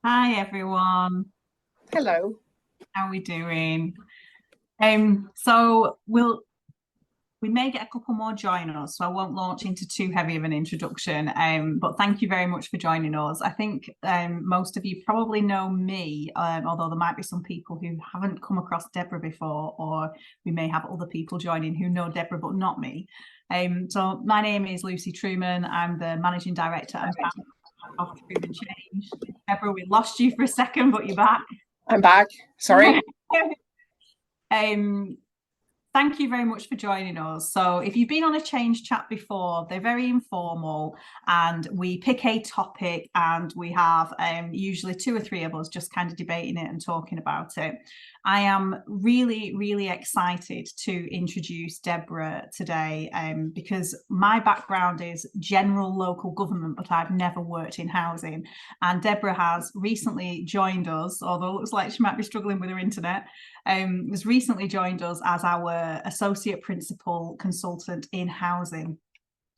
Hi everyone. Hello. How are we doing? So we may get a couple more join us, so I won't launch into too heavy of an introduction. But thank you very much for joining us. I think most of you probably know me, although there might be some people who haven't come across Deborah before, or we may have other people joining who know Deborah but not me. So my name is Lucy Truman. I'm the managing director and founder of Truman Change. Deborah, we lost you for a second, but you're back. I'm back. Sorry. um, Thank you very much for joining us. So if you've been on a change chat before, they're very informal and we pick a topic and we have usually two or three of us just kind of debating it and talking about it. I am really, really excited to introduce Deborah today because my background is general local government, but I've never worked in housing. And Deborah has recently joined us, although it looks like she might be struggling with her internet, was recently joined us as our associate principal consultant in housing.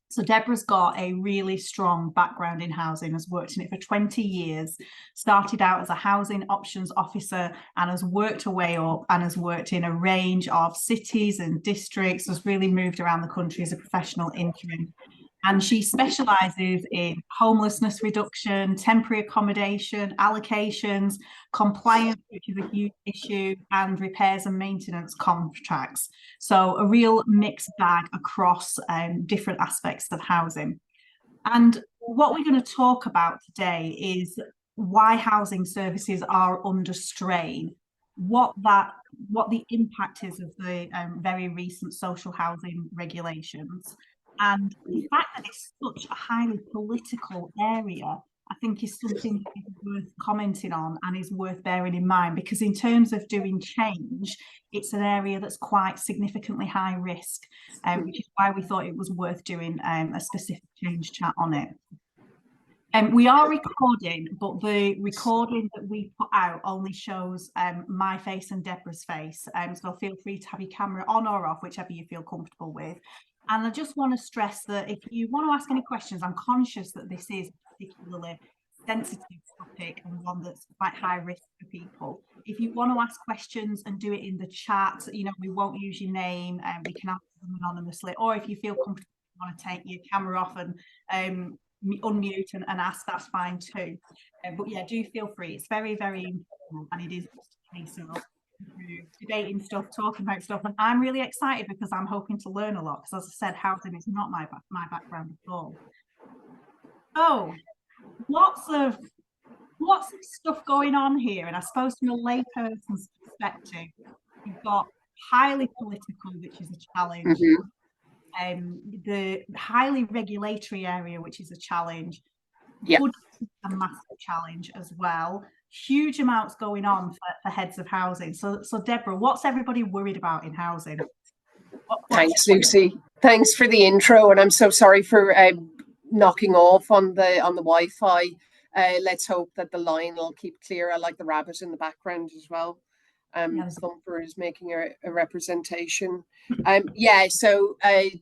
So Deborah's got a really strong background in housing, has worked in it for 20 years, started out as a housing options officer and has worked her way up and has worked in a range of cities and districts, has really moved around the country as a professional interim. And she specialises in homelessness reduction, temporary accommodation, allocations, compliance, which is a huge issue, and repairs and maintenance contracts. So a real mixed bag across different aspects of housing. And what we're going to talk about today is why housing services are under strain, what the impact is of the very recent social housing regulations, and the fact that it's such a highly political area, I think is something that is worth commenting on and is worth bearing in mind, because in terms of doing change, it's an area that's quite significantly high risk, which is why we thought it was worth doing a specific change chat on it. We are recording, but the recording that we put out only shows my face and Deborah's face. So feel free to have your camera on or off, whichever you feel comfortable with. And I just want to stress that if you want to ask any questions, I'm conscious that this is a particularly sensitive topic and one that's quite high risk for people. If you want to ask questions and do it in the chat, we won't use your name and we can answer them anonymously. Or if you feel comfortable, you want to take your camera off and unmute and ask, that's fine too. But yeah, do feel free. It's very, very important, and it is just a case of debating stuff, talking about stuff, and I'm really excited because I'm hoping to learn a lot, because as I said, housing is not my background at all. So lots of stuff going on here, and I suppose from a layperson's perspective, you've got highly political, which is a challenge. Mm-hmm. The highly regulatory area, which is a challenge. Yeah. Budget is a massive challenge as well. Huge amounts going on for heads of housing. So Deborah, what's everybody worried about in housing? Thanks, Lucy. Thanks for the intro, and I'm so sorry for knocking off on the Wi-Fi. Let's hope that the line will keep clear. I like the rabbit in the background as well. Thumper is making a representation. So I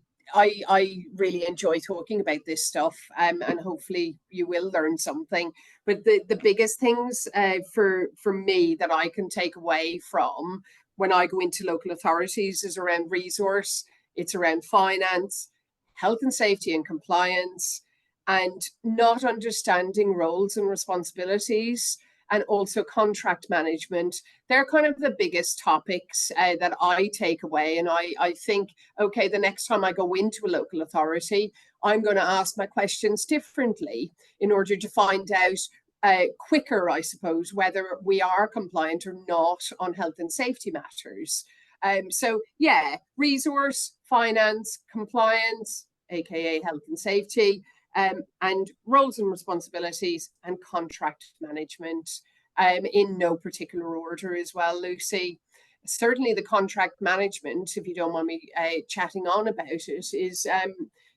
really enjoy talking about this stuff, and hopefully you will learn something. But the biggest things for me that I can take away from when I go into local authorities is around resource, it's around finance, health and safety and compliance, and not understanding roles and responsibilities, and also contract management. They're kind of the biggest topics that I take away. And I think, okay, the next time I go into a local authority, I'm going to ask my questions differently in order to find out quicker, I suppose, whether we are compliant or not on health and safety matters. Resource, finance, compliance, aka health and safety, and roles and responsibilities, and contract management, in no particular order as well, Lucy. Certainly the contract management, if you don't mind me chatting on about it, is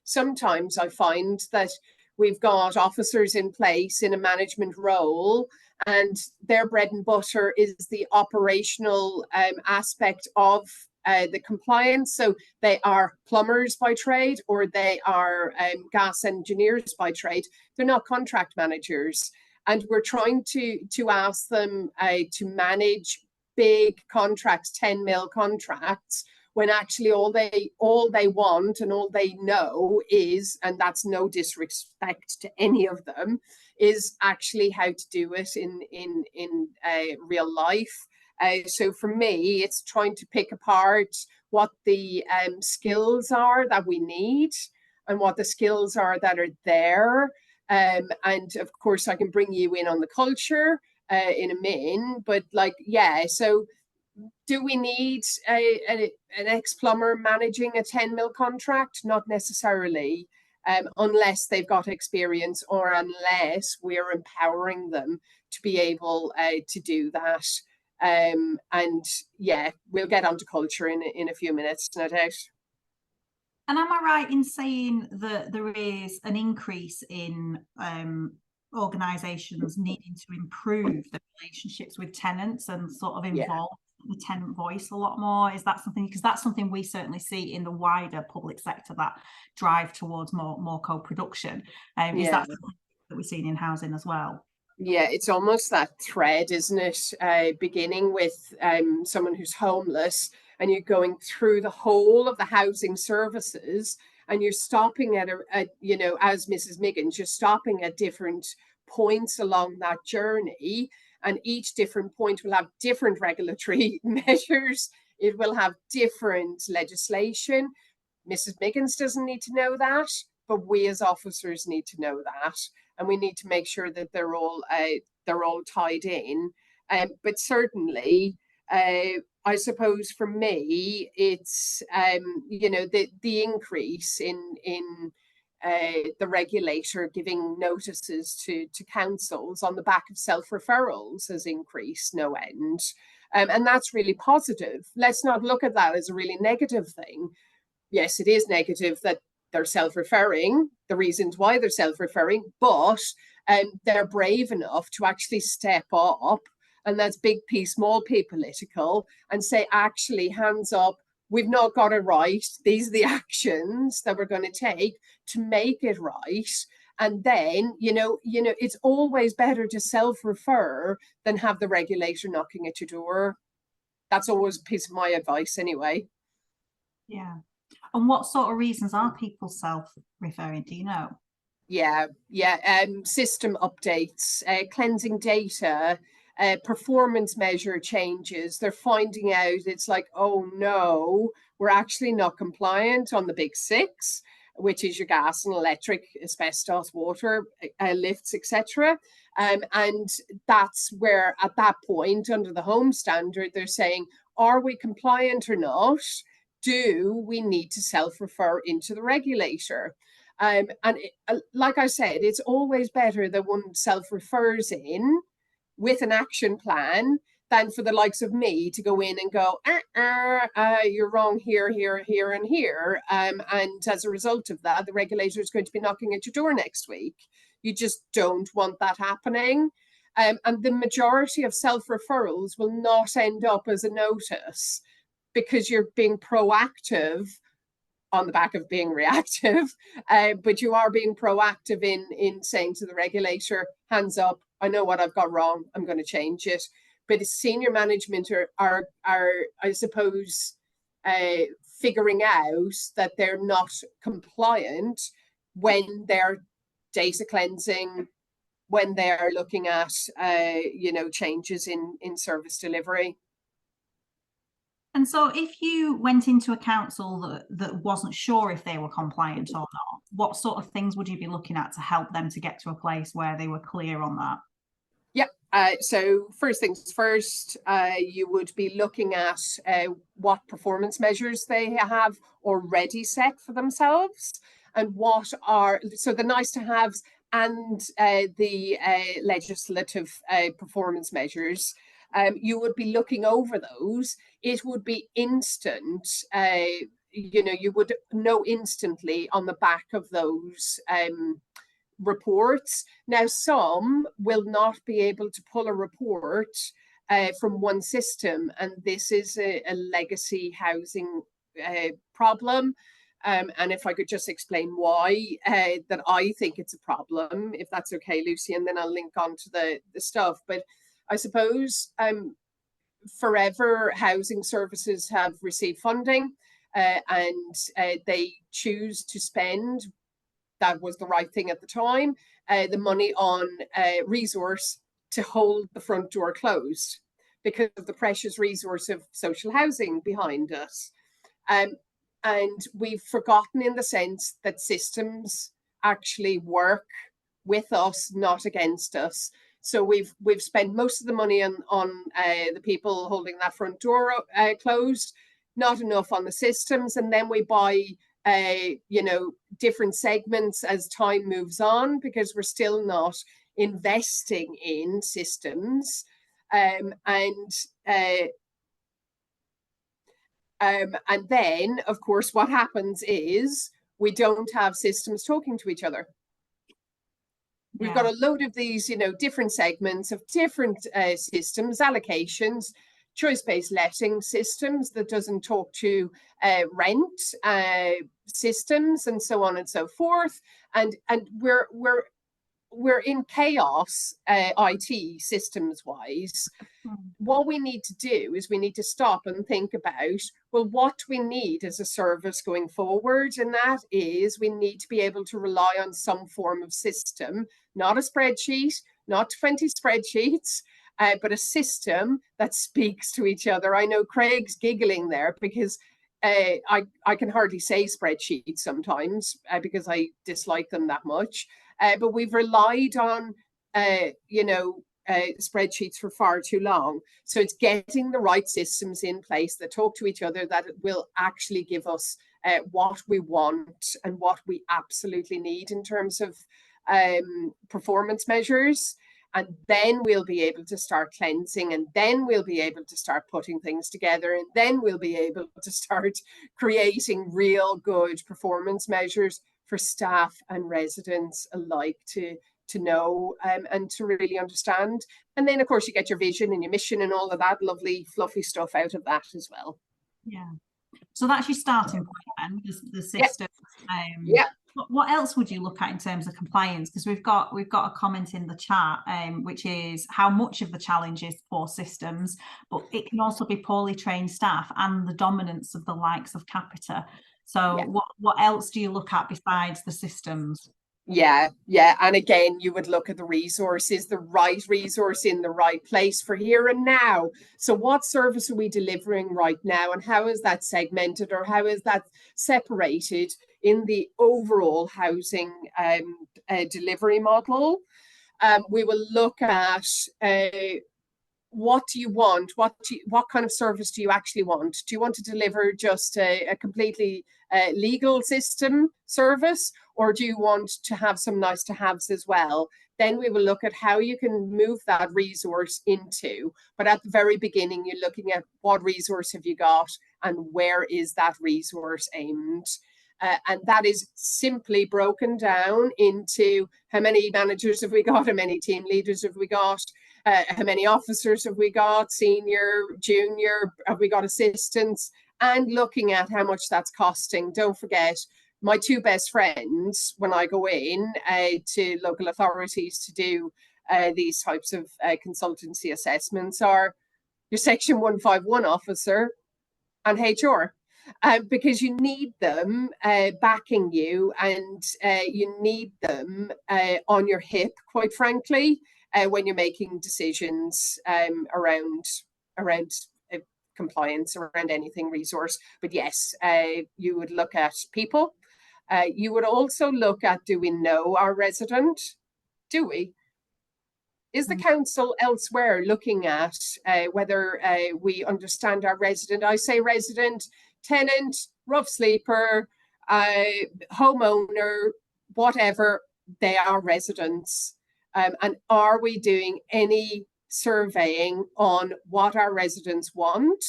sometimes I find that we've got officers in place in a management role, and their bread and butter is the operational aspect of the compliance. So they are plumbers by trade, or they are gas engineers by trade. They're not contract managers. And we're trying to ask them to manage big contracts, 10 mil contracts, when actually all they want and all they know is, and that's no disrespect to any of them, is actually how to do it in real life. So for me, it's trying to pick apart what the skills are that we need and what the skills are that are there. And of course, I can bring you in on the culture in a min, but like, yeah, so do we need an ex-plumber managing a 10 mil contract? Not necessarily, unless they've got experience or unless we're empowering them to be able to do that. And yeah, we'll get onto culture in a few minutes, no doubt. And am I right in saying that there is an increase in organisations needing to improve the relationships with tenants and sort of involve the tenant voice a lot more? Is that something, because that's something we certainly see in the wider public sector, that drive towards more co-production? Is that something that we're seeing in housing as well? Yeah, it's almost that thread, isn't it? Beginning with someone who's homeless, and you're going through the whole of the housing services, and you're stopping at you know, as Mrs. Miggins, you're stopping at different points along that journey, and each different point will have different regulatory measures. It will have different legislation. Mrs. Miggins doesn't need to know that, but we as officers need to know that, and we need to make sure that they're all tied in. But certainly, I suppose for me, it's you know, the increase in the regulator giving notices to councils on the back of self-referrals has increased no end. And that's really positive. Let's not look at that as a really negative thing. Yes, it is negative that they're self-referring, the reasons why they're self-referring, but they're brave enough to actually step up, and that's big P, small p political, and say, actually, hands up, we've not got it right. These are the actions that we're going to take to make it right. And then, you know, it's always better to self-refer than have the regulator knocking at your door. That's always a piece of my advice anyway. Yeah. And what sort of reasons are people self-referring? Do you know? Yeah. System updates, cleansing data, performance measure changes. They're finding out it's like, oh no, we're actually not compliant on the big six, which is your gas and electric, asbestos, water, lifts, etc. And that's where, at that point, under the home standard, they're saying, are we compliant or not? Do we need to self-refer into the regulator? And like I said, it's always better that one self-refers in with an action plan than for the likes of me to go in and go, you're wrong here, here, here, and here. And as a result of that, the regulator is going to be knocking at your door next week. You just don't want that happening. And the majority of self-referrals will not end up as a notice, because you're being proactive on the back of being reactive, but you are being proactive in saying to the regulator, hands up, I know what I've got wrong, I'm going to change it. But senior management are I suppose, figuring out that they're not compliant when they're data cleansing, when they're looking at you know, changes in service delivery. And so if you went into a council that wasn't sure if they were compliant or not, what sort of things would you be looking at to help them to get to a place where they were clear on that? Yep. So first things first, you would be looking at what performance measures they have already set for themselves, and what are, so the nice to haves and the legislative performance measures. You would be looking over those. It would be instant. You know, you would know instantly on the back of those reports. Now, some will not be able to pull a report from one system, and this is a legacy housing problem. And if I could just explain why that I think it's a problem, if that's okay, Lucy, and then I'll link on to the stuff. But I suppose forever housing services have received funding and they choose to spend, that was the right thing at the time, the money on resource to hold the front door closed because of the precious resource of social housing behind us. And we've forgotten in the sense that systems actually work with us, not against us. So we've spent most of the money on the people holding that front door closed, not enough on the systems, and then we buy different segments as time moves on because we're still not investing in systems. And then, of course, what happens is we don't have systems talking to each other. We've got a load of these, different segments of different systems, allocations, choice-based letting systems that doesn't talk to rent systems, and so on and so forth. And we're in chaos, IT systems wise. What we need to do is we need to stop and think about, well, what we need as a service going forward. And that is we need to be able to rely on some form of system, not a spreadsheet, not 20 spreadsheets, but a system that speaks to each other. I know Craig's giggling there because I can hardly say spreadsheets sometimes because I dislike them that much. But we've relied on, spreadsheets for far too long. So it's getting the right systems in place that talk to each other, that will actually give us what we want and what we absolutely need in terms of performance measures. And then we'll be able to start cleansing, and then we'll be able to start putting things together, and then we'll be able to start creating real good performance measures for staff and residents alike to know and to really understand. And then, of course, you get your vision and your mission and all of that lovely, fluffy stuff out of that as well. Yeah. So that's your starting point then, the system. Yeah. What else would you look at in terms of compliance? Because we've got a comment in the chat, which is how much of the challenge is poor systems, but it can also be poorly trained staff and the dominance of the likes of Capita. So what else do you look at besides the systems? Yeah. And again, you would look at the resources, the right resource in the right place for here and now. So what service are we delivering right now, and how is that segmented, or how is that separated in the overall housing delivery model? We will look at what do you want? What kind of service do you actually want? Do you want to deliver just a completely legal system service, or do you want to have some nice to haves as well? Then we will look at how you can move that resource into. But at the very beginning, you're looking at what resource have you got and where is that resource aimed? And that is simply broken down into how many managers have we got, how many team leaders have we got, how many officers have we got, senior, junior, have we got assistants, and looking at how much that's costing. Don't forget, my two best friends, when I go in to local authorities to do these types of consultancy assessments, are your Section 151 officer and HR. Because you need them backing you, and you need them on your hip, quite frankly, when you're making decisions around compliance, around anything resource. But yes, you would look at people. You would also look at, do we know our resident? Do we? Is the council elsewhere looking at whether we understand our resident? I say resident, tenant, rough sleeper, homeowner, whatever, they are residents. And are we doing any surveying on what our residents want?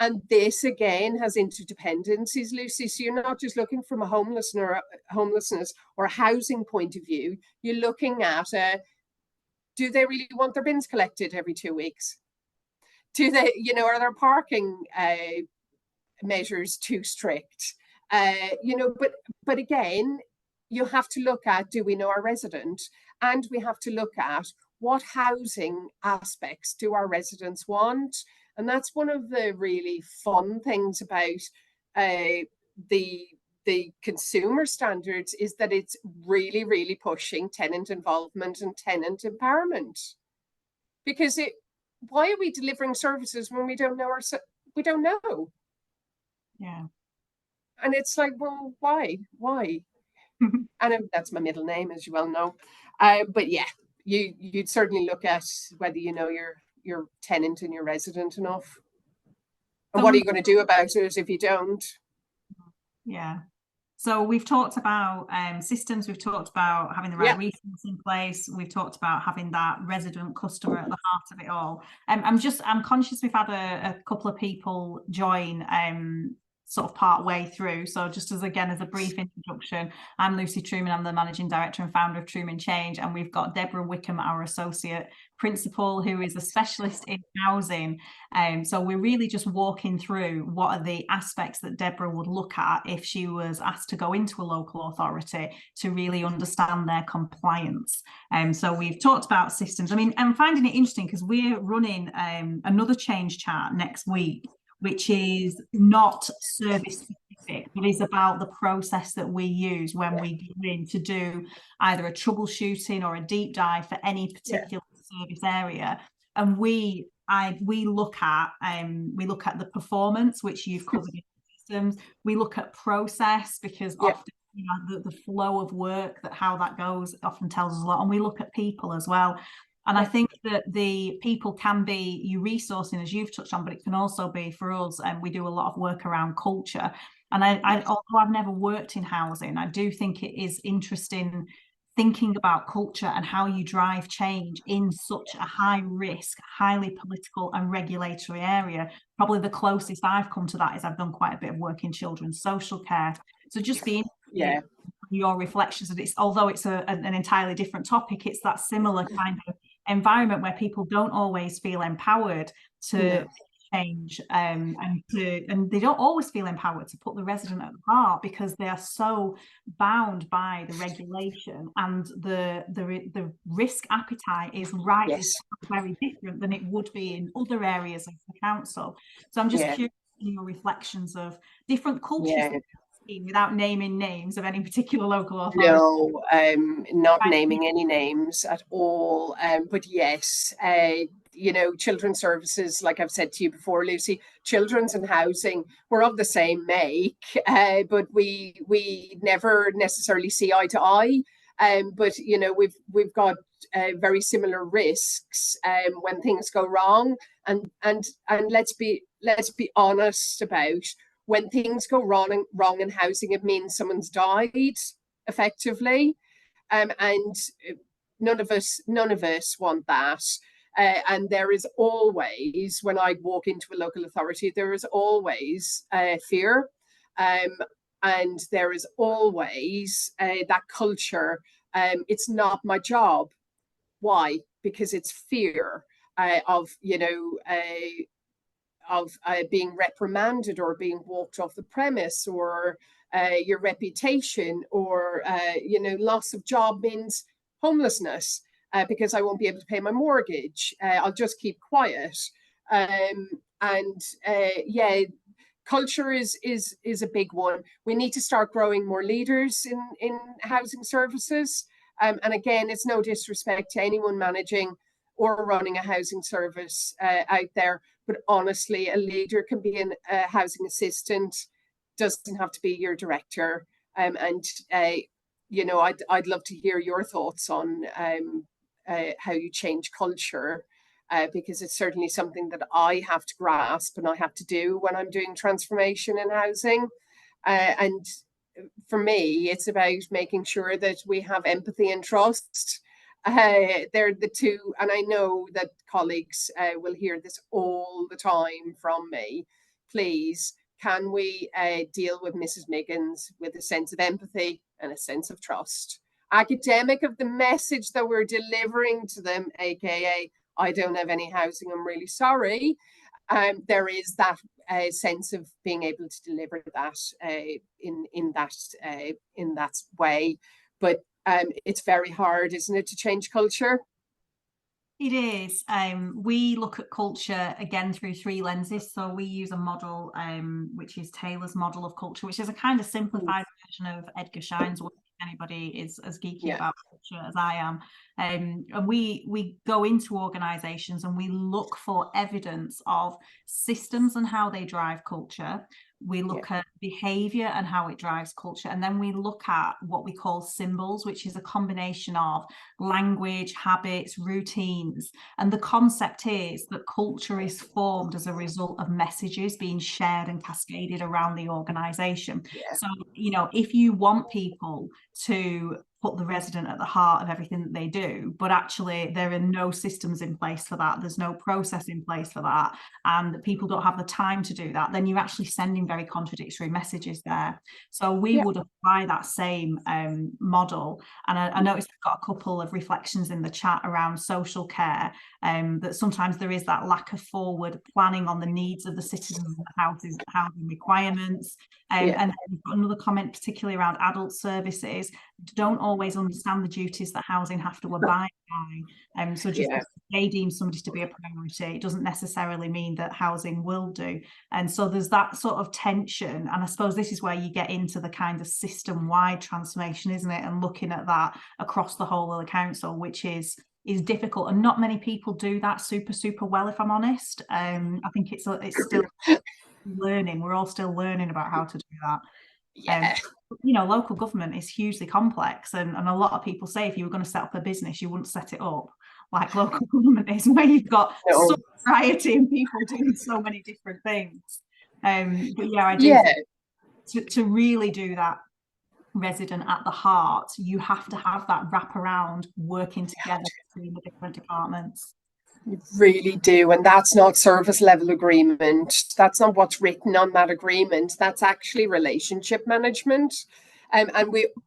And this again has interdependencies, Lucy. So you're not just looking from a homelessness or a housing point of view. You're looking at do they really want their bins collected every 2 weeks? Do they, are their parking measures too strict? But again, you have to look at, do we know our resident? And we have to look at what housing aspects do our residents want? And that's one of the really fun things about the consumer standards, is that it's really, really pushing tenant involvement and tenant empowerment. Because why are we delivering services when we don't know we don't know? Yeah. And it's like, well, why? And that's my middle name, as you well know. But yeah, you'd certainly look at whether you know your tenant and your resident enough. And what are you going to do about it if you don't? Yeah. So we've talked about systems, we've talked about having the right resources in place, we've talked about having that resident customer at the heart of it all. I'm conscious we've had a couple of people join sort of part way through. So just as a brief introduction, I'm Lucy Truman. I'm the managing director and founder of Truman Change, and we've got Deborah Wickham, our associate principal, who is a specialist in housing. So we're really just walking through what are the aspects that Deborah would look at if she was asked to go into a local authority to really understand their compliance. So we've talked about systems. I mean, I'm finding it interesting because we're running another change chat next week, which is not service specific, but is about the process that we use when we go in to do either a troubleshooting or a deep dive for any particular service area. And we look at the performance, which you've covered in systems. We look at process, because often the flow of work, how that goes often tells us a lot. And we look at people as well. And I think that the people can be you resourcing, as you've touched on, but it can also be for us. And we do a lot of work around culture. And although I've never worked in housing, I do think it is interesting thinking about culture and how you drive change in such a high risk, highly political and regulatory area. Probably the closest I've come to that is I've done quite a bit of work in children's social care. So just being your reflections of this, although it's an entirely different topic, it's that similar kind of environment where people don't always feel empowered to change, and they don't always feel empowered to put the resident at the heart, because they are so bound by the regulation, and the risk appetite is very different than it would be in other areas of the council. So I'm just curious in your reflections of different cultures without naming names of any particular local authority. No, not naming any names at all. But yes, children's services, like I've said to you before, Lucy, children's and housing, we're of the same make, but we never necessarily see eye to eye. But we've got very similar risks when things go wrong, and let's be honest about, when things go wrong in housing, it means someone's died effectively, and none of us want that. And there is always, when I walk into a local authority, there is always fear, and there is always that culture. It's not my job. Why? Because it's fear of being reprimanded or being walked off the premise, or your reputation, or loss of job means homelessness, because I won't be able to pay my mortgage. I'll just keep quiet. Culture is a big one. We need to start growing more leaders in housing services. And again, it's no disrespect to anyone managing or running a housing service out there, but honestly, a leader can be a housing assistant, doesn't have to be your director. I'd love to hear your thoughts on how you change culture, because it's certainly something that I have to grasp and I have to do when I'm doing transformation in housing. And for me, it's about making sure that we have empathy and trust. They're the two, and I know that colleagues will hear this all the time from me. Please, can we deal with Mrs. Miggins with a sense of empathy and a sense of trust? Academic of the message that we're delivering to them, aka, I don't have any housing, I'm really sorry. there is that sense of being able to deliver that in that way. But it's very hard, isn't it, to change culture? It is. We look at culture again through three lenses. So we use a model, which is Taylor's model of culture, which is a kind of simplified version of Edgar Schein's work. If anybody is as geeky about culture as I am, and we go into organisations and we look for evidence of systems and how they drive culture. We look at behaviour and how it drives culture, and then we look at what we call symbols, which is a combination of language, habits, routines. And the concept is that culture is formed as a result of messages being shared and cascaded around the organisation. So, you know, if you want people to put the resident at the heart of everything that they do, but actually there are no systems in place for that, there's no process in place for that, and people don't have the time to do that, then you're actually sending very contradictory messages there. So we would apply that same model. And I noticed I've got a couple of reflections in the chat around social care, that sometimes there is that lack of forward planning on the needs of the citizens and housing requirements. And then we've got another comment, particularly around adult services, don't always understand the duties that housing have to abide by. So just because they deem somebody to be a priority, it doesn't necessarily mean that housing will do. And so there's that sort of tension. And I suppose this is where you get into the kind of system-wide transformation, isn't it? And looking at that across the whole of the council, which is difficult. And not many people do that super well, if I'm honest. I think it's still learning. We're all still learning about how to do that. You know, local government is hugely complex, and a lot of people say if you were going to set up a business, you wouldn't set it up like local government is, where you've got such variety and people doing so many different things. But yeah, I do think to really do that resident at the heart, you have to have that wraparound working together between the different departments. You really do. And that's not service level agreement. That's not what's written on that agreement. That's actually relationship management. And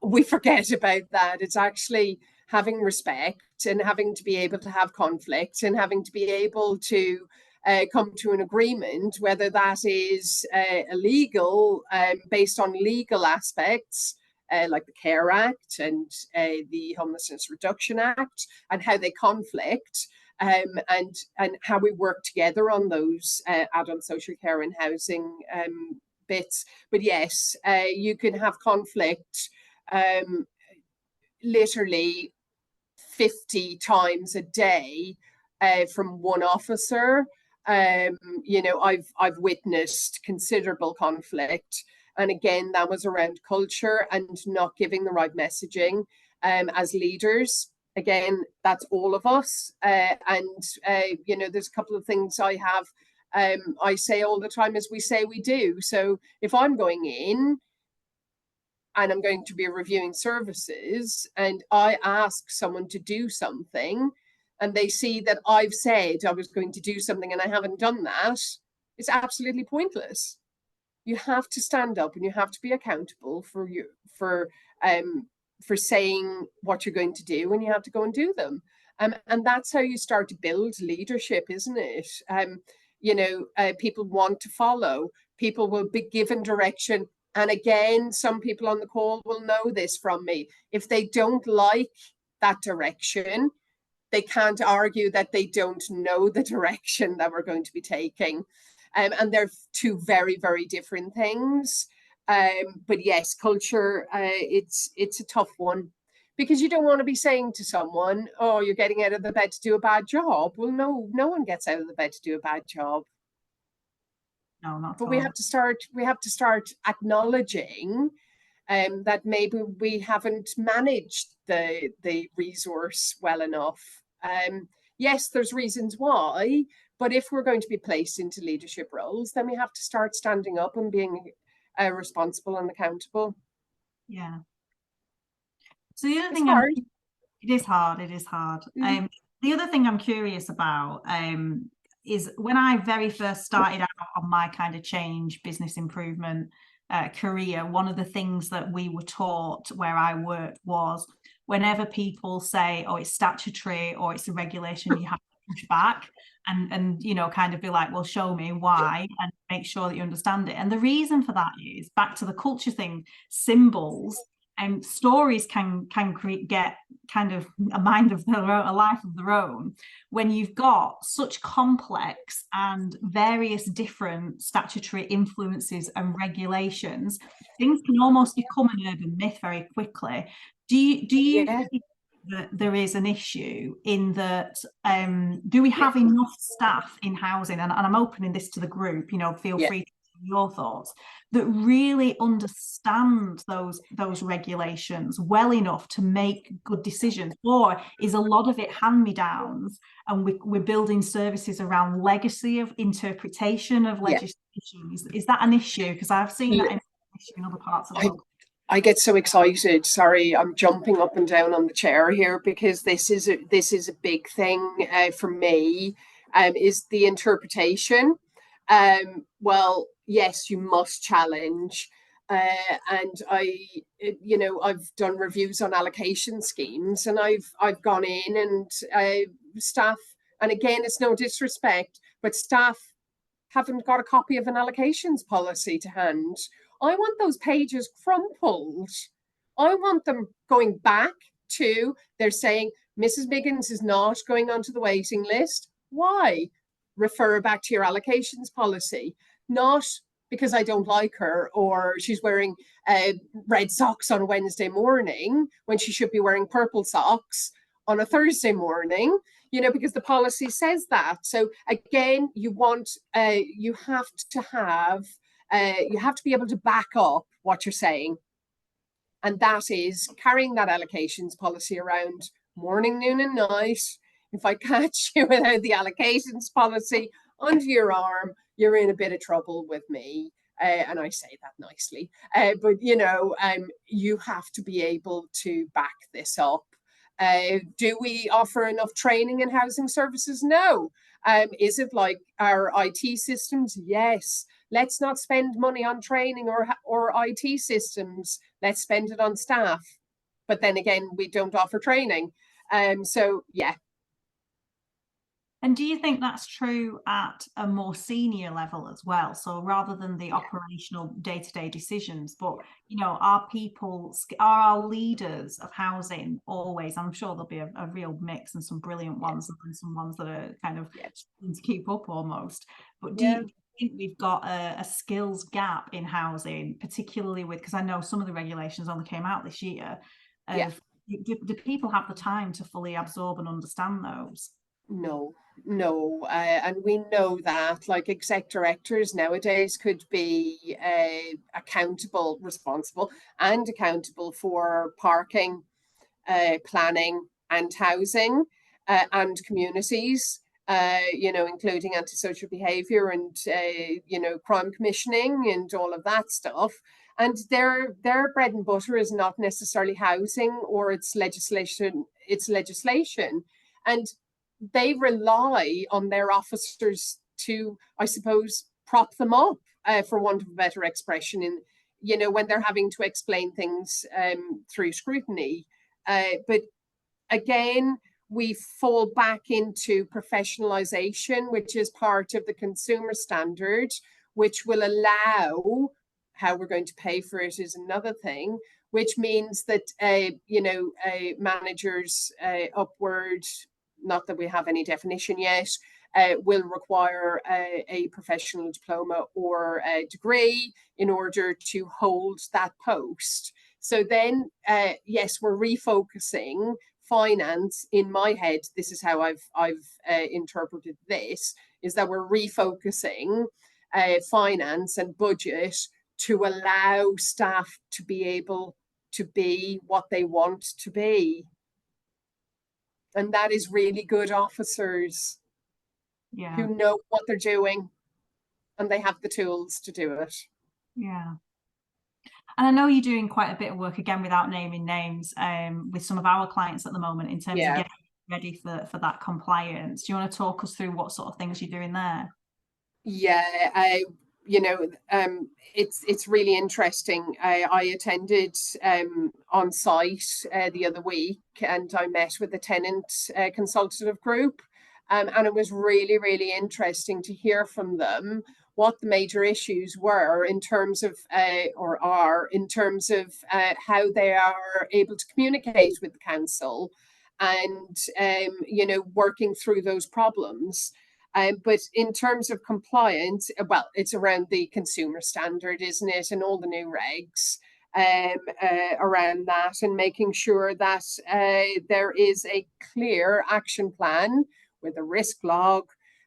we forget about that. It's actually having respect and having to be able to have conflict and having to be able to come to an agreement, whether that is illegal, based on legal aspects, like the Care Act and the Homelessness Reduction Act, and how they conflict. And how we work together on those adult social care and housing bits. But yes, you can have conflict literally 50 times a day from one officer. You know, I've witnessed considerable conflict. And again, that was around culture and not giving the right messaging as leaders. Again, that's all of us. You know, there's a couple of things I say all the time is we say we do. So if I'm going in and I'm going to be reviewing services and I ask someone to do something and they see that I've said I was going to do something and I haven't done that, it's absolutely pointless. You have to stand up and you have to be accountable for saying what you're going to do, and you have to go and do them. And that's how you start to build leadership, isn't it? You know, people want to follow. People will be given direction. And again, some people on the call will know this from me. If they don't like that direction, they can't argue that they don't know the direction that we're going to be taking. And they're two very, very different things. But yes, culture, it's a tough one, because you don't want to be saying to someone, oh, you're getting out of the bed to do a bad job. Well, no one gets out of the bed to do a bad job. No, not but at we all. have to start acknowledging that maybe we haven't managed the resource well enough. Yes, there's reasons why, but if we're going to be placed into leadership roles, then we have to start standing up and being responsible and accountable. Yeah. So the other It's thing hard. it is hard. It is hard. The other thing I'm curious about is when I very first started out on my kind of change business improvement career, one of the things that we were taught where I worked was whenever people say, oh, it's statutory or it's a regulation, you have to push back and kind of be like, well, show me why, and make sure that you understand it. And the reason for that is back to the culture thing, symbols and stories can get kind of a mind of their own, a life of their own, when you've got such complex and various different statutory influences and regulations. Things can almost become an urban myth very quickly. Do you think that there is an issue in that, do we have enough staff in housing, and I'm opening this to the group, feel free to share your thoughts, that really understand those regulations well enough to make good decisions? Or is a lot of it hand-me-downs, and we're building services around legacy of interpretation of legislation? Is that an issue? Because I've seen that in other parts of the world. I get so excited. Sorry, I'm jumping up and down on the chair here, because this is a big thing for me. Is the interpretation. Well, yes, you must challenge. And I've done reviews on allocation schemes, and I've gone in and staff, and again, it's no disrespect, but staff haven't got a copy of an allocations policy to hand. I want those pages crumpled. I want them going back to, they're saying, Mrs. Miggins is not going onto the waiting list. Why? Refer back to your allocations policy. Not because I don't like her, or she's wearing red socks on a Wednesday morning when she should be wearing purple socks on a Thursday morning, because the policy says that. So again, you have to be able to back up what you're saying. And that is carrying that allocations policy around morning, noon, and night. If I catch you without the allocations policy under your arm, you're in a bit of trouble with me. And I say that nicely. But you have to be able to back this up. Do we offer enough training in housing services? No. Is it like our IT systems? Yes. Let's not spend money on training or IT systems. Let's spend it on staff. But then again, we don't offer training. So, yeah. And do you think that's true at a more senior level as well? So rather than the operational day-to-day decisions, but are our leaders of housing always, I'm sure there'll be a real mix, and some brilliant ones and some ones that are kind of trying to keep up almost. But do you think we've got a skills gap in housing, particularly because I know some of the regulations only came out this year. Do people have the time to fully absorb and understand those? No. And we know that, like, exec directors nowadays could be responsible and accountable for parking, planning and housing, and communities, including antisocial behaviour and, crime commissioning and all of that stuff. And their bread and butter is not necessarily housing or its legislation. And they rely on their officers to, I suppose, prop them up, for want of a better expression, when they're having to explain things through scrutiny. But again, we fall back into professionalisation, which is part of the consumer standard, which will allow, how we're going to pay for it is another thing, which means that, managers upward, not that we have any definition yet, will require a professional diploma or a degree in order to hold that post. So then, yes, we're refocusing finance. In my head, this is how I've interpreted this, is that we're refocusing finance and budget to allow staff to be able to be what they want to be. And that is really good officers who know what they're doing, and they have the tools to do it. Yeah. And I know you're doing quite a bit of work, again, without naming names, with some of our clients at the moment in terms of getting ready for that compliance. Do you want to talk us through what sort of things you're doing there? Yeah, it's really interesting. I attended on site the other week, and I met with the tenant consultative group, And it was really, really interesting to hear from them what the major issues were in terms of, or are, in terms of how they are able to communicate with the council and, working through those problems. But in terms of compliance, well, it's around the consumer standard, isn't it? And all the new regs around that, and making sure that there is a clear action plan with a risk log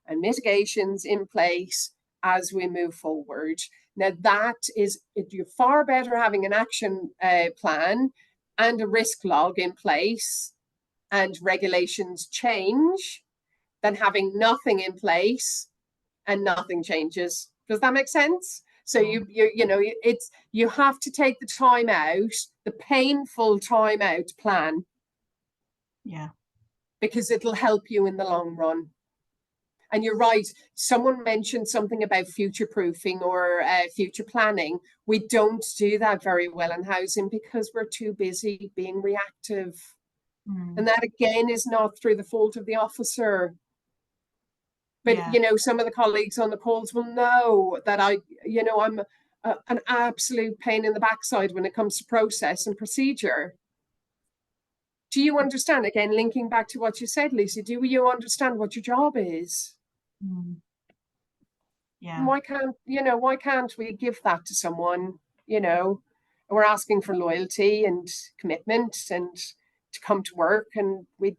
and mitigations in place as we move forward. Now, that is, you're far better having an action plan and a risk log in place and regulations change than having nothing in place and nothing changes. Does that make sense? So you have to take the time out, the painful time out to plan. Yeah. Because it'll help you in the long run. And you're right. Someone mentioned something about future proofing or future planning. We don't do that very well in housing because we're too busy being reactive. And that again is not through the fault of the officer. But, some of the colleagues on the calls will know that I'm an absolute pain in the backside when it comes to process and procedure. Do you understand? Again, linking back to what you said, Lucy, do you understand what your job is? Yeah. Why can't we give that to someone? We're asking for loyalty and commitment and to come to work, and we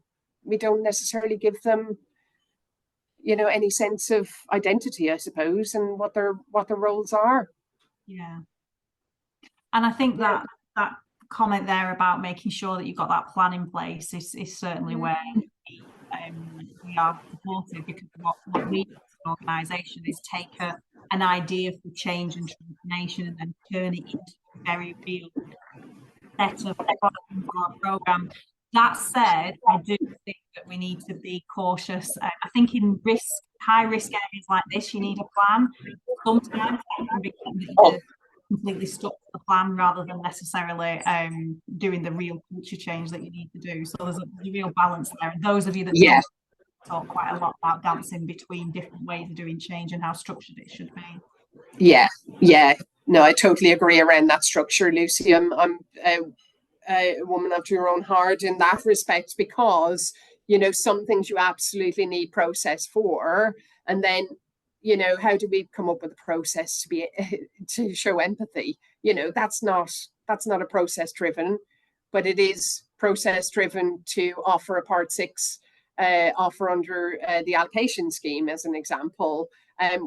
don't necessarily give them any sense of identity, I suppose, and what their roles are. Yeah. And I think that comment there about making sure that you've got that plan in place is certainly where we are supported, because what we as an organisation is take an idea for change and transformation and then turn it into a very real set of problems for our programme. That said, I do think that we need to be cautious. I think in high risk areas like this, you need a plan. Sometimes it can be completely stuck to the plan rather than necessarily doing the real culture change that you need to do. So there's a real balance there. And those of you that talk quite a lot about dancing between different ways of doing change and how structured it should be. Yeah. No, I totally agree around that structure, Lucy. I'm a woman after your own heart in that respect, because some things you absolutely need process for, and then how do we come up with a process to show empathy? That's not a process driven, but it is process driven to offer a Part 6 offer under the allocation scheme, as an example.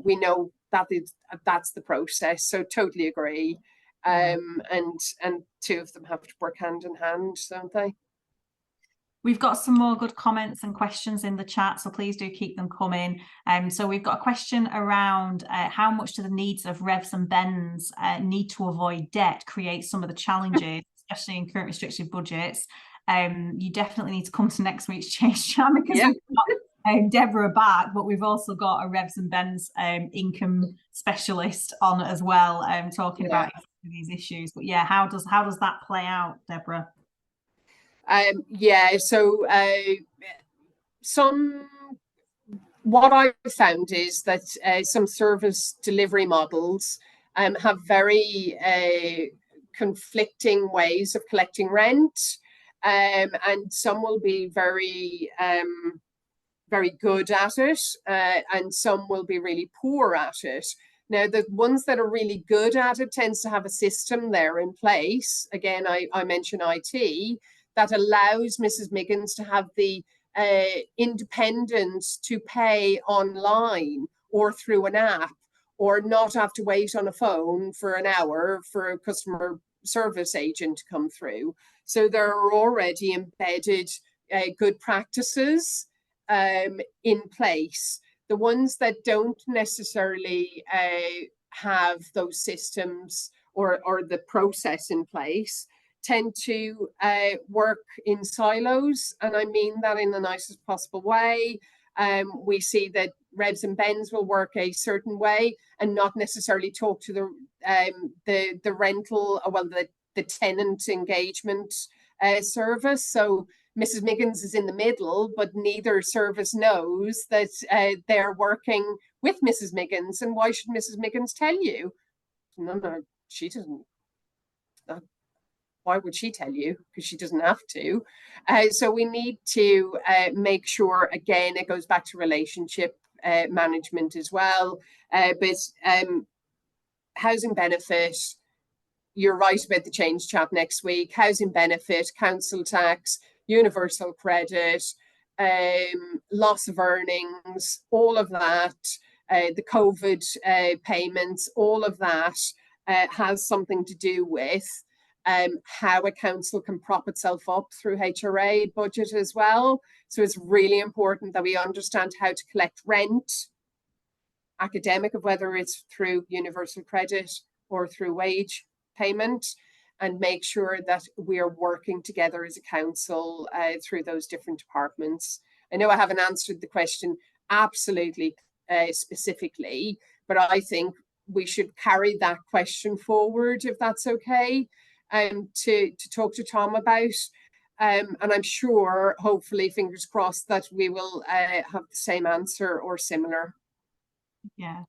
We know that's the process, so totally agree. And two of them have to work hand in hand, don't they? We've got some more good comments and questions in the chat, so please do keep them coming. So we've got a question around how much do the needs of revs and bends need to avoid debt create some of the challenges, especially in current restricted budgets. You definitely need to come to next week's change chat, because we've got Deborah back, but we've also got a revs and bends income specialist on as well, talking about these issues. But how does that play out, Deborah? So what I found is that some service delivery models have very conflicting ways of collecting rent, and some will be very very good at it, and some will be really poor at it. Now, the ones that are really good at it tends to have a system there in place. Again, I mention IT, that allows Mrs. Miggins to have the independence to pay online or through an app, or not have to wait on a phone for an hour for a customer service agent to come through. So there are already embedded good practices in place. The ones that don't necessarily have those systems or the process in place tend to work in silos, and I mean that in the nicest possible way. We see that revs and bends will work a certain way and not necessarily talk to the rental, the tenant engagement service. So Mrs. Miggins is in the middle, but neither service knows that they're working with Mrs. Miggins. And why should Mrs. Miggins tell you? No, she doesn't. Why would she tell you? Because she doesn't have to. So we need to make sure, again, it goes back to relationship management as well. But housing benefit, you're right about the change chat next week. Housing benefit, council tax, universal credit, loss of earnings, all of that, the COVID payments, all of that has something to do with how a council can prop itself up through HRA budget as well. So it's really important that we understand how to collect rent, academic, of whether it's through universal credit or through wage payment, and make sure that we are working together as a council through those different departments. I know I haven't answered the question absolutely specifically, but I think we should carry that question forward, if that's okay, to talk to Tom about. And I'm sure, hopefully, fingers crossed, that we will have the same answer or similar. Yeah.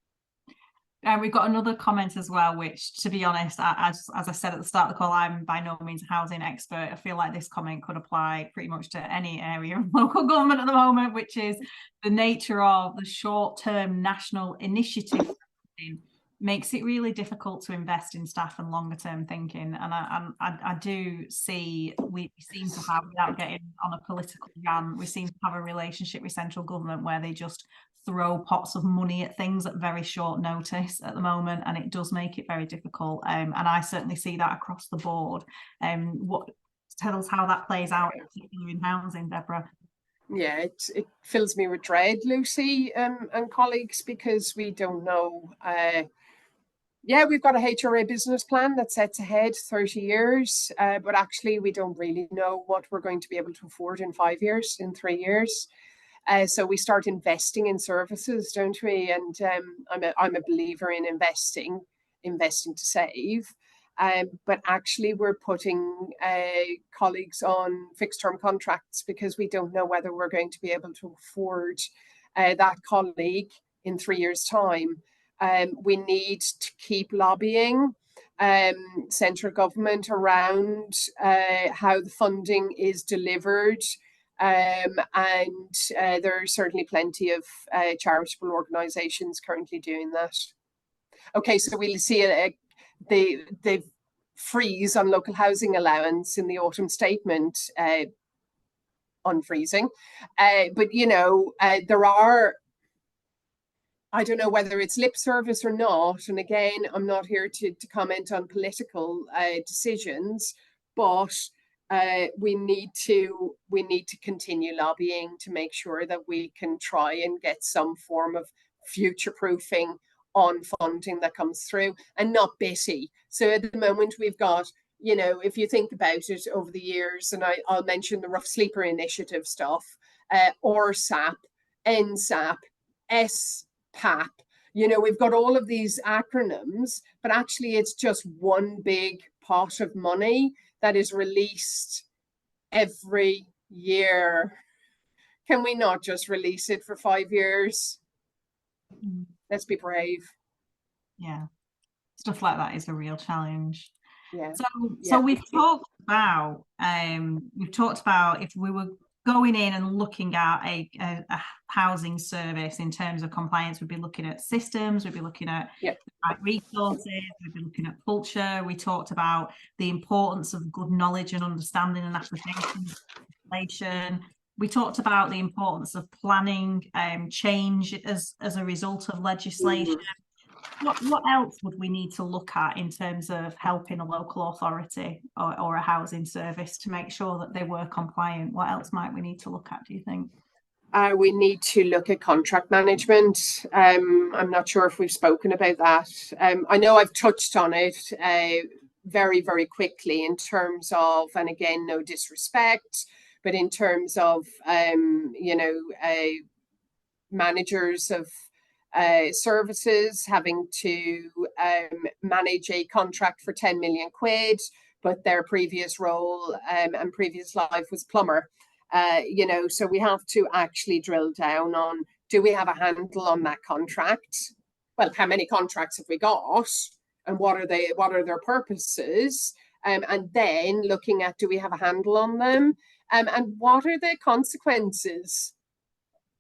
And we've got another comment as well, which, to be honest, as I said at the start of the call, I'm by no means a housing expert. I feel like this comment could apply pretty much to any area of local government at the moment, which is the nature of the short-term national initiative makes it really difficult to invest in staff and longer term thinking. And I do see we seem to have, without getting on a political rant, we seem to have a relationship with central government where they just throw pots of money at things at very short notice at the moment, and it does make it very difficult. And I certainly see that across the board. What tell us how that plays out, particularly in housing, Deborah? Yeah, it fills me with dread, Lucy, and colleagues, because we don't know. Yeah, we've got a HRA business plan that sets ahead 30 years, but actually we don't really know what we're going to be able to afford in 5 years, in 3 years. So we start investing in services, don't we? And I'm a believer in investing to save. But actually, we're putting colleagues on fixed term contracts because we don't know whether we're going to be able to afford that colleague in 3 years' time. We need to keep lobbying central government around how the funding is delivered. And there are certainly plenty of charitable organisations currently doing that. Okay, so we'll see the freeze on local housing allowance in the autumn statement, unfreezing. But, you know, there are, I don't know whether it's lip service or not. And again, I'm not here to comment on political decisions, but we need to continue lobbying to make sure that we can try and get some form of future proofing on funding that comes through, and not bitty. So at the moment we've got, you know, if you think about it over the years, and I'll mention the Rough Sleeper Initiative stuff, ORSAP, NSAP, SPAP, you know, we've got all of these acronyms, but actually it's just one big pot of money that is released every year. Can we not just release it for 5 years? Let's be brave. Yeah, stuff like that is a real challenge. Yeah. So we've talked about if we were going in and looking at a housing service in terms of compliance, we'd be looking at systems, we'd be looking at resources, we'd be looking at culture. We talked about the importance of good knowledge and understanding and application. We talked about the importance of planning change as a result of legislation. What else would we need to look at in terms of helping a local authority or a housing service to make sure that they were compliant? What else might we need to look at, do you think? We need to look at contract management. I'm not sure if we've spoken about that. I know I've touched on it very, very quickly in terms of, and again, no disrespect, but in terms of, managers of services having to manage a contract for 10 million quid, but their previous role and previous life was plumber. So we have to actually drill down on, do we have a handle on that contract? Well, how many contracts have we got, and what are their purposes? And then looking at, do we have a handle on them? And what are the consequences?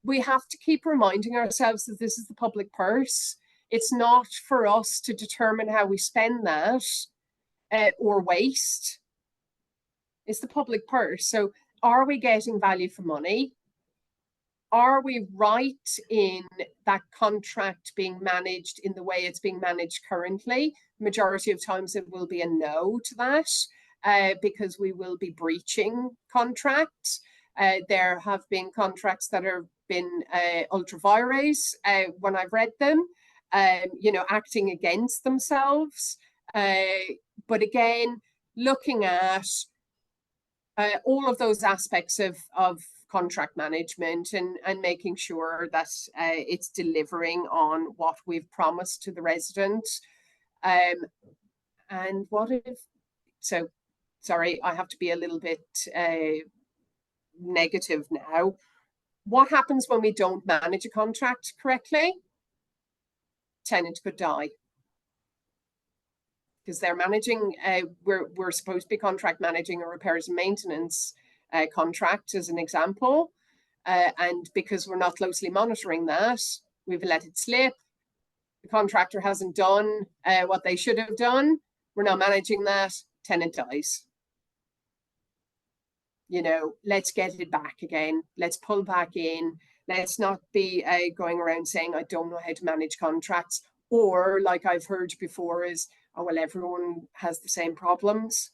We have to keep reminding ourselves that this is the public purse. It's not for us to determine how we spend that or waste. It's the public purse. So are we getting value for money? Are we right in that contract being managed in the way it's being managed currently? Majority of times it will be a no to that because we will be breaching contracts. There have been contracts that have been ultra vires when I've read them, acting against themselves. But again, looking at all of those aspects of contract management and making sure that it's delivering on what we've promised to the resident. And what if, so sorry, I have to be a little bit negative now. What happens when we don't manage a contract correctly? Tenant could die. Because they're managing, we're supposed to be contract managing a repairs and maintenance contract as an example. And because we're not closely monitoring that, we've let it slip. The contractor hasn't done what they should have done. We're not managing that. Tenant dies. Let's get it back again. Let's pull back in. Let's not be going around saying, I don't know how to manage contracts. Or like I've heard before is, oh, well, everyone has the same problems.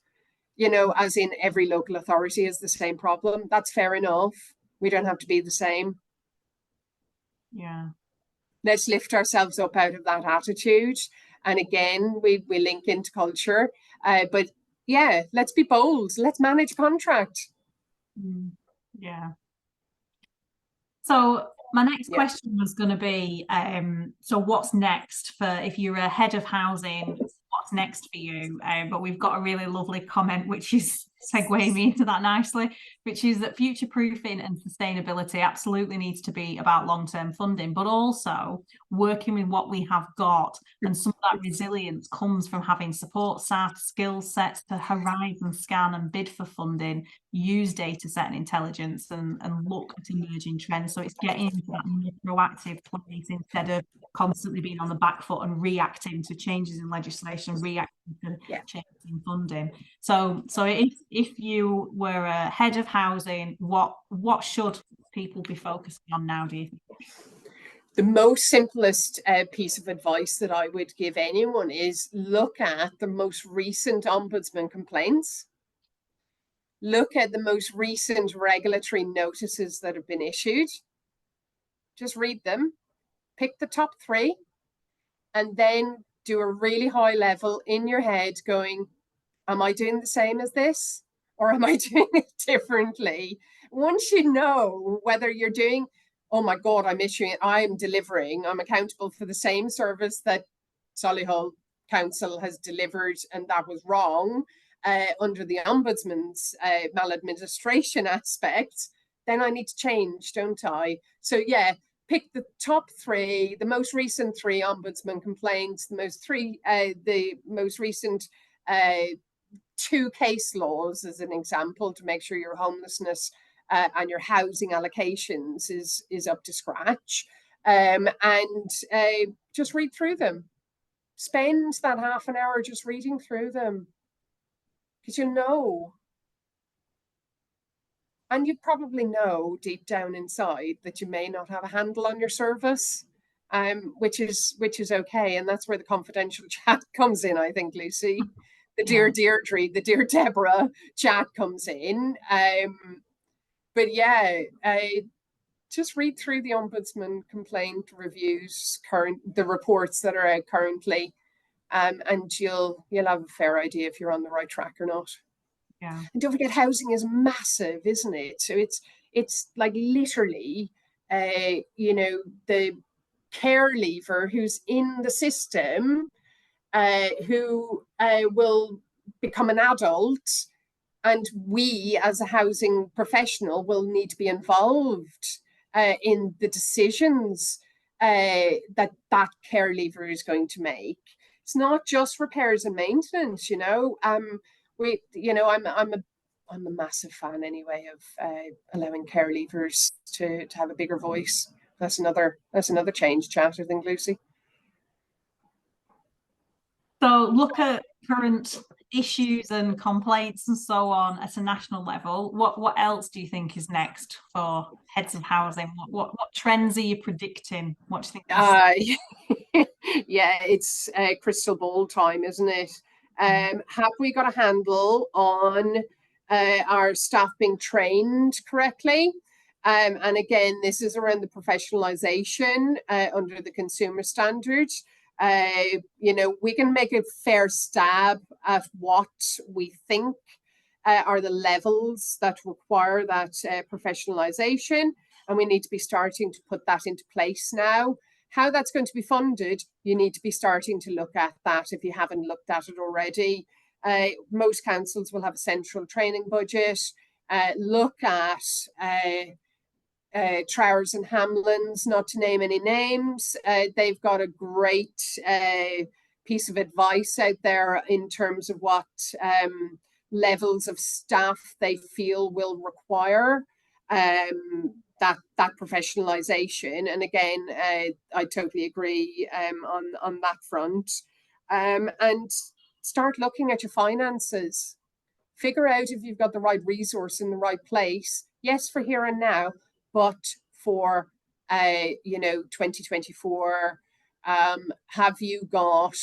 As in every local authority has the same problem. That's fair enough. We don't have to be the same. Yeah. Let's lift ourselves up out of that attitude. And again, we link into culture. But yeah, let's be bold. Let's manage contract. Yeah. So my next question was going to be, so what's next for, if you're a head of housing, what's next for you? But we've got a really lovely comment, which is segueing me into that nicely, which is that future proofing and sustainability absolutely needs to be about long-term funding, but also working with what we have got. And some of that resilience comes from having support staff, skill sets to horizon scan and bid for funding, use data set and intelligence and look at emerging trends. So it's getting into that more proactive place instead of constantly being on the back foot and reacting to changes in legislation, reacting to changes in funding. So if you were a head of housing, what should people be focusing on now, do you think? The most simplest piece of advice that I would give anyone is look at the most recent ombudsman complaints. Look at the most recent regulatory notices that have been issued. Just read them, pick the top 3, and then do a really high level in your head going, am I doing the same as this? Or am I doing it differently? Once you know whether you're doing, oh my God, I'm delivering, I'm accountable for the same service that Solihull Council has delivered, and that was wrong under the Ombudsman's maladministration aspect, then I need to change, don't I? So yeah, pick the top 3, the most recent 3 Ombudsman complaints, the most recent 2 case laws as an example to make sure your homelessness and your housing allocations is up to scratch, and just read through them. Spend that half an hour just reading through them, because and you probably know deep down inside that you may not have a handle on your service, which is okay, and that's where the confidential chat comes in, I think, Lucy. The dear Deirdre, the dear Deborah chat comes in. But yeah, just read through the Ombudsman complaint reviews, the reports that are out currently, and you'll have a fair idea if you're on the right track or not. Yeah. And don't forget, housing is massive, isn't it? So it's like literally, the care leaver who's in the system, who will become an adult And we, as a housing professional, will need to be involved in the decisions that care leaver is going to make. It's not just repairs and maintenance, you know. I'm a massive fan anyway of allowing care leavers to have a bigger voice. That's another change chat, I think, Lucy. So look at current issues and complaints and so on at a national level. What else do you think is next for heads of housing? What trends are you predicting? What do you think? Yeah, it's crystal ball time, isn't it? Have we got a handle on our staff being trained correctly? And again, this is around the professionalisation under the consumer standards. We can make a fair stab at what we think are the levels that require that professionalisation, and we need to be starting to put that into place now. How that's going to be funded, you need to be starting to look at that if you haven't looked at it already. Most councils will have a central training budget. Look at Trowers and Hamlins, not to name any names. They've got a great piece of advice out there in terms of what levels of staff they feel will require that professionalisation. And again, I totally agree on that front. And start looking at your finances. Figure out if you've got the right resource in the right place. Yes, for here and now, but for 2024, have you got?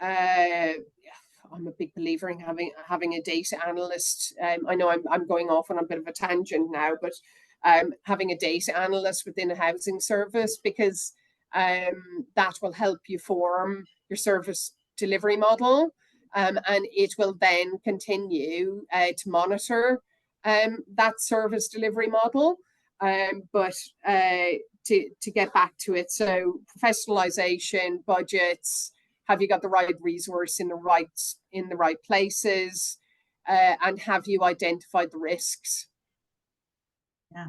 I'm a big believer in having a data analyst. I know I'm going off on a bit of a tangent now, but having a data analyst within a housing service, because that will help you form your service delivery model, and it will then continue to monitor that service delivery model. But to get back to it, so professionalisation, budgets, have you got the right resource in the right places, and have you identified the risks? Yeah.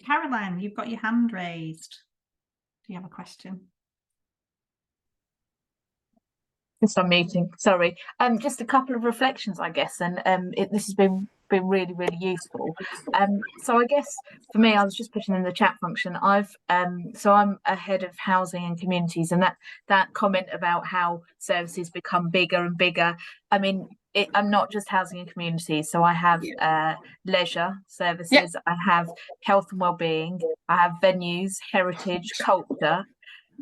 Caroline, you've got your hand raised. Do you have a question? Just on meeting, sorry. Just a couple of reflections, I guess, and this has been really, really useful. So I guess for me, I was just putting in the chat function. So I'm a head of housing and communities, and that comment about how services become bigger and bigger. I mean, I'm not just housing and communities. So I have leisure services, I have health and wellbeing, I have venues, heritage, culture,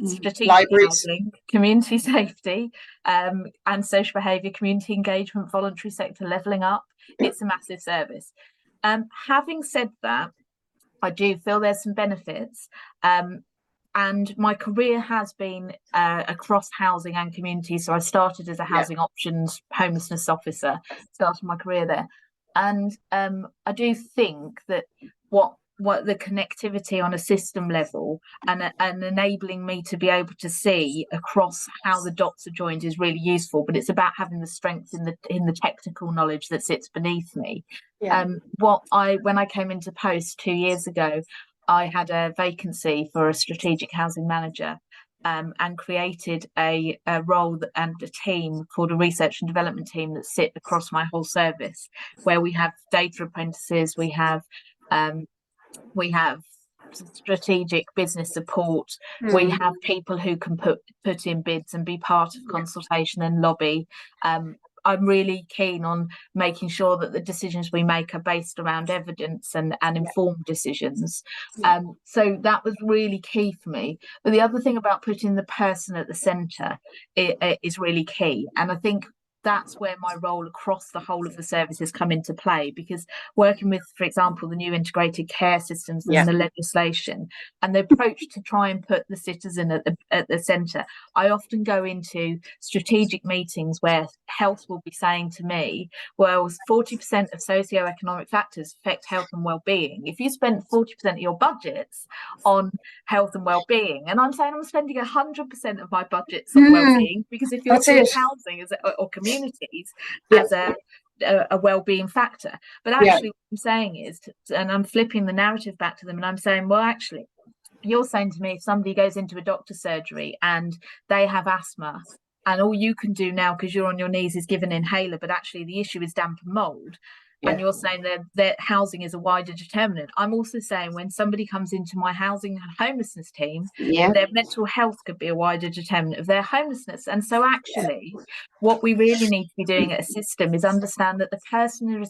strategic housing, community safety, and social behaviour, community engagement, voluntary sector, levelling up. It's a massive service. Having said that, I do feel there's some benefits, and my career has been across housing and community. So I started as a housing options homelessness officer, started my career there, and I do think that what the connectivity on a system level and enabling me to be able to see across how the dots are joined is really useful, but it's about having the strength in the technical knowledge that sits beneath me. When I came into post 2 years ago, I had a vacancy for a strategic housing manager, and created a role and a team called a research and development team that sit across my whole service, where we have data apprentices, we have strategic business support, we have people who can put in bids and be part of consultation and lobby. I'm really keen on making sure that the decisions we make are based around evidence and informed decisions. So that was really key for me. But the other thing about putting the person at the centre is really key. And I think that's where my role across the whole of the services come into play, because working with, for example, the new integrated care systems and the legislation and the approach to try and put the citizen at the centre, I often go into strategic meetings where health will be saying to me, well, 40% of socioeconomic factors affect health and well-being. If you spend 40% of your budgets on health and well-being, and I'm saying I'm spending 100% of my budgets on well-being, because if you're doing housing or community communities Yeah. as a well-being factor. But actually, what I'm saying is, and I'm flipping the narrative back to them, and I'm saying, well, actually, you're saying to me, if somebody goes into a doctor's surgery and they have asthma, and all you can do now because you're on your knees is give an inhaler, but actually the issue is damp and mold, and you're saying that housing is a wider determinant. I'm also saying when somebody comes into my housing and homelessness team, their mental health could be a wider determinant of their homelessness. And so actually, what we really need to be doing at a system is understand that the person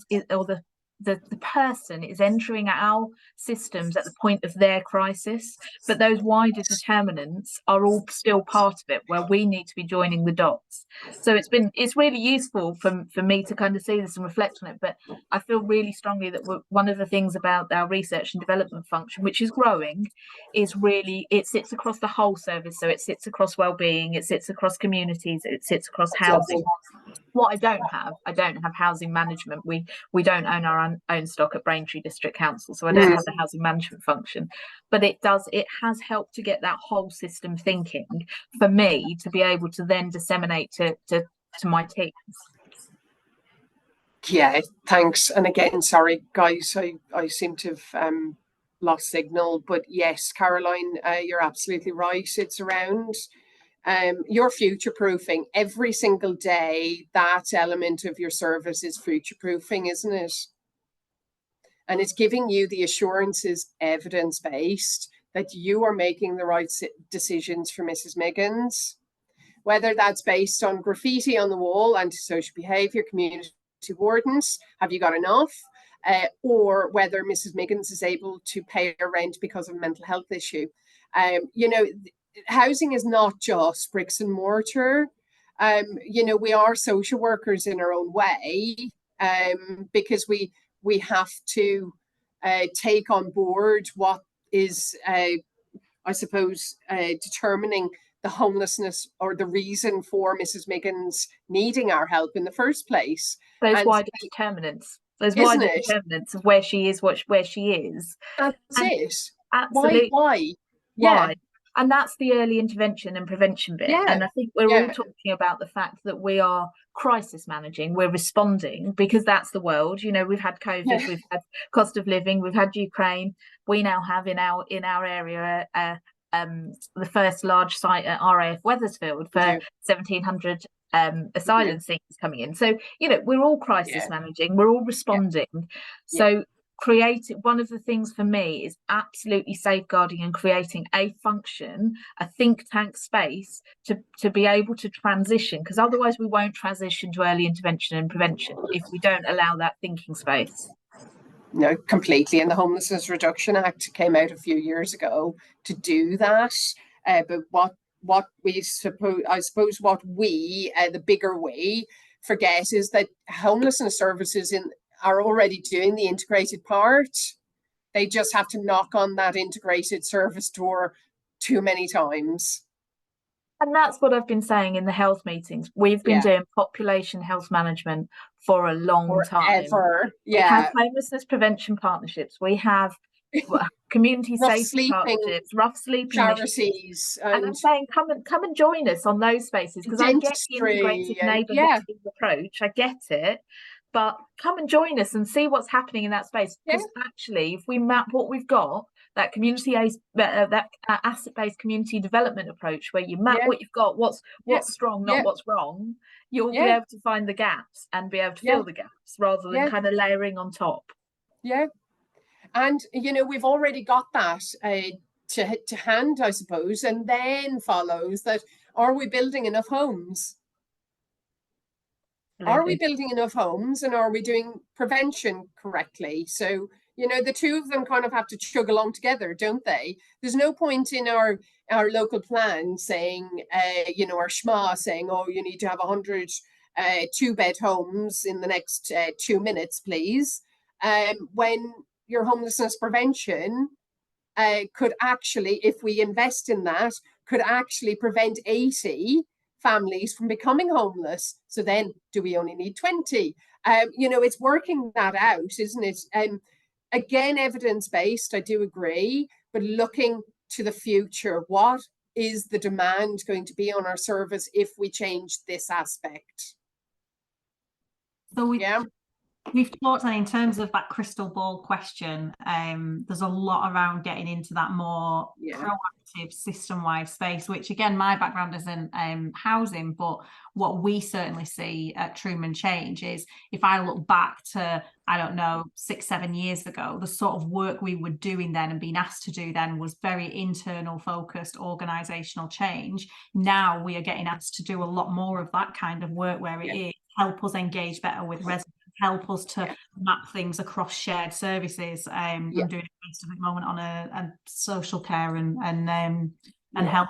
the person is entering our systems at the point of their crisis, but those wider determinants are all still part of it, where we need to be joining the dots. So it's really useful for me to kind of see this and reflect on it. But I feel really strongly that one of the things about our research and development function, which is growing, is really it sits across the whole service. So it sits across wellbeing, it sits across communities, it sits across housing. What I don't have housing management. We don't own our own stock at Braintree District Council, so I don't have the housing management function. But it has helped to get that whole system thinking for me to be able to then disseminate to my teams. Yeah, thanks. And again, sorry guys, I seem to have lost signal, but yes, Caroline, you're absolutely right. It's around your future proofing every single day. That element of your service is future proofing, isn't it? And it's giving you the assurances, evidence based, that you are making the right decisions for Mrs. Miggins, whether that's based on graffiti on the wall, antisocial behaviour, community wardens, have you got enough? Or whether Mrs. Miggins is able to pay her rent because of a mental health issue. Housing is not just bricks and mortar. We are social workers in our own way, because we have to take on board what is, I suppose, determining the homelessness or the reason for Mrs. Miggins needing our help in the first place. Those wider determinants. Those wider determinants of where she is, where she is. That's it. Absolutely. Why? Why? And that's the early intervention and prevention bit. And I think we're all talking about the fact that we are crisis managing, we're responding, because that's the world. We've had COVID, we've had cost of living, we've had Ukraine. We now have in our area the first large site at RAF Wethersfield for 1,700 asylum seekers coming in. So we're all crisis managing, we're all responding. So one of the things for me is absolutely safeguarding and creating a function, a think tank space to be able to transition, because otherwise we won't transition to early intervention and prevention if we don't allow that thinking space. No, completely. And the Homelessness Reduction Act came out a few years ago to do that. But what we suppose what we, the bigger we, forget is that homelessness services are already doing the integrated part. They just have to knock on that integrated service door too many times. And that's what I've been saying in the health meetings. We've been doing population health management for a long time. We have homelessness prevention partnerships. We have community safety partnerships, rough sleeping charities, and I'm saying come and join us on those spaces, because I get the integrated neighbourhood approach. I get it. But come and join us and see what's happening in that space. Because actually, if we map what we've got, that asset-based community development approach, where you map what you've got, what's strong, not what's wrong, you'll be able to find the gaps and be able to fill the gaps rather than kind of layering on top. Yeah. And, we've already got that to hand, I suppose. And then follows that, are we building enough homes? Are we building enough homes, and are we doing prevention correctly? So, the two of them kind of have to chug along together, don't they? There's no point in our local plan saying, our SHMA saying, oh, you need to have 100 two-bed homes in the next 2 minutes, please. When your homelessness prevention could actually, if we invest in that, could actually prevent 80 families from becoming homeless. So then, do we only need 20? It's working that out, isn't it? Again, evidence-based, I do agree, but looking to the future, what is the demand going to be on our service if we change this aspect? So Yeah. we've talked, and in terms of that crystal ball question, there's a lot around getting into that more proactive system-wide space, which again, my background is in housing, but what we certainly see at Truman Change is, if I look back to, I don't know, 6-7 years ago, the sort of work we were doing then and being asked to do then was very internal focused organizational change. Now we are getting asked to do a lot more of that kind of work, where it is help us engage better with residents, help us to map things across shared services. I'm doing a case at the moment on a social care and health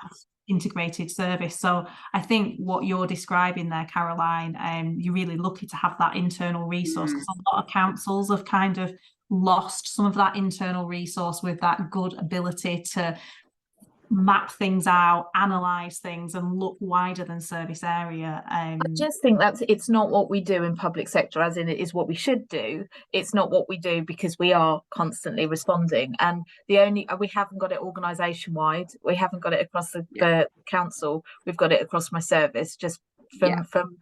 integrated service. So I think what you're describing there, Caroline, you're really lucky to have that internal resource, because a lot of councils have kind of lost some of that internal resource with that good ability to map things out, analyze things, and look wider than service area. I just think it's not what we do in public sector, as in it is what we should do. It's not what we do because we are constantly responding, and we haven't got it organisation wide. We haven't got it across the council. We've got it across my service. Just from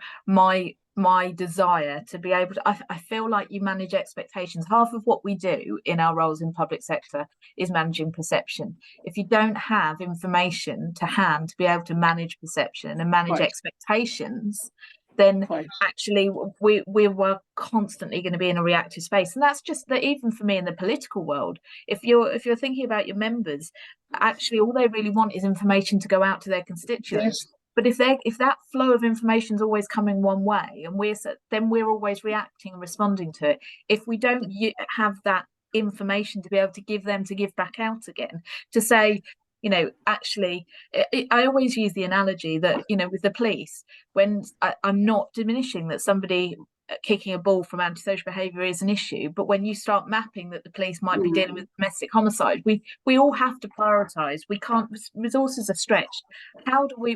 my desire to be able to, I feel like you manage expectations. Half of what we do in our roles in public sector is managing perception. If you don't have information to hand to be able to manage perception and manage expectations, then actually we were constantly going to be in a reactive space. And that's just that, even for me in the political world, if you're thinking about your members, actually all they really want is information to go out to their constituents. But if that flow of information is always coming one way, and we're always reacting and responding to it. If we don't have that information to be able to give back out again, to say, actually, I always use the analogy that, with the police, when I'm not diminishing that somebody kicking a ball from antisocial behaviour is an issue, but when you start mapping that the police might be dealing with domestic homicide, we all have to prioritise. We can't, resources are stretched.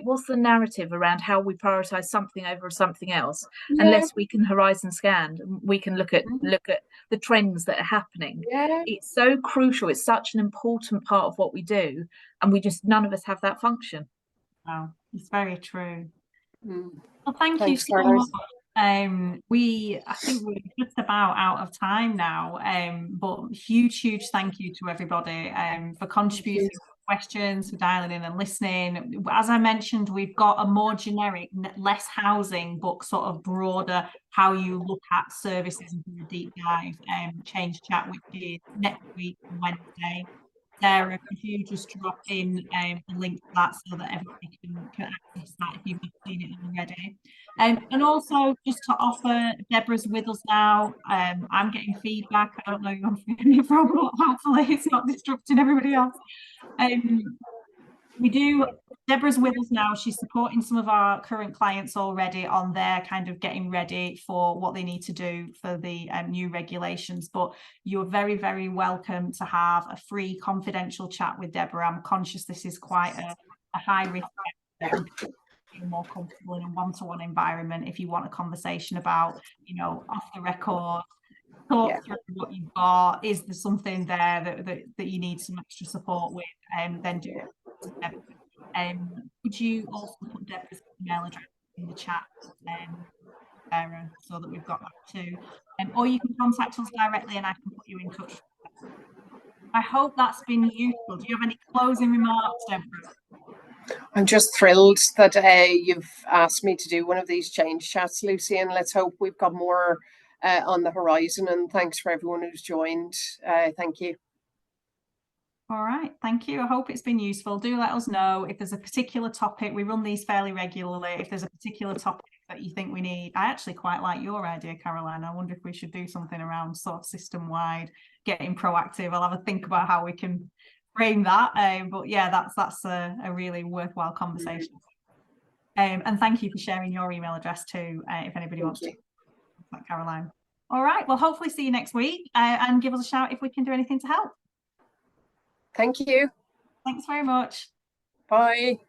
What's the narrative around how we prioritise something over something else? Unless we can horizon scan, we can look at the trends that are happening. It's so crucial. It's such an important part of what we do, and none of us have that function. Wow, it's very true. Well, thank you so much. I think we're just about out of time now, but huge thank you to everybody for contributing questions, for dialing in and listening. As I mentioned, we've got a more generic, less housing, but sort of broader how you look at services and do a deep dive change chat, which is next week, Wednesday. Sarah, could you just drop in a link to that so that everybody can access that if you've not seen it already? And also, just to offer, Deborah's with us now. I'm getting feedback. I don't know if I'm feeling it from, but hopefully it's not disrupting everybody else. Deborah's with us now. She's supporting some of our current clients already on their kind of getting ready for what they need to do for the new regulations. But you're very, very welcome to have a free confidential chat with Deborah. I'm conscious this is quite a high risk. Feel more comfortable in a one-to-one environment if you want a conversation about, off the record, talk through what you've got. Is there something there that you need some extra support with? Then do it. Could you also put Deborah's email address in the chat, Sarah, so that we've got that too? Or you can contact us directly and I can put you in touch. I hope that's been useful. Do you have any closing remarks, Deborah? I'm just thrilled that you've asked me to do one of these change chats, Lucy, and let's hope we've got more on the horizon. And thanks for everyone who's joined. Thank you. All right, thank you. I hope it's been useful. Do let us know if there's a particular topic. We run these fairly regularly. If there's a particular topic that you think we need, I actually quite like your idea, Caroline. I wonder if we should do something around sort of system-wide, getting proactive. I'll have a think about how we can frame that. But yeah, that's a really worthwhile conversation. And thank you for sharing your email address too, if anybody wants to contact Caroline. All right, well, hopefully see you next week and give us a shout if we can do anything to help. Thank you. Thanks very much. Bye.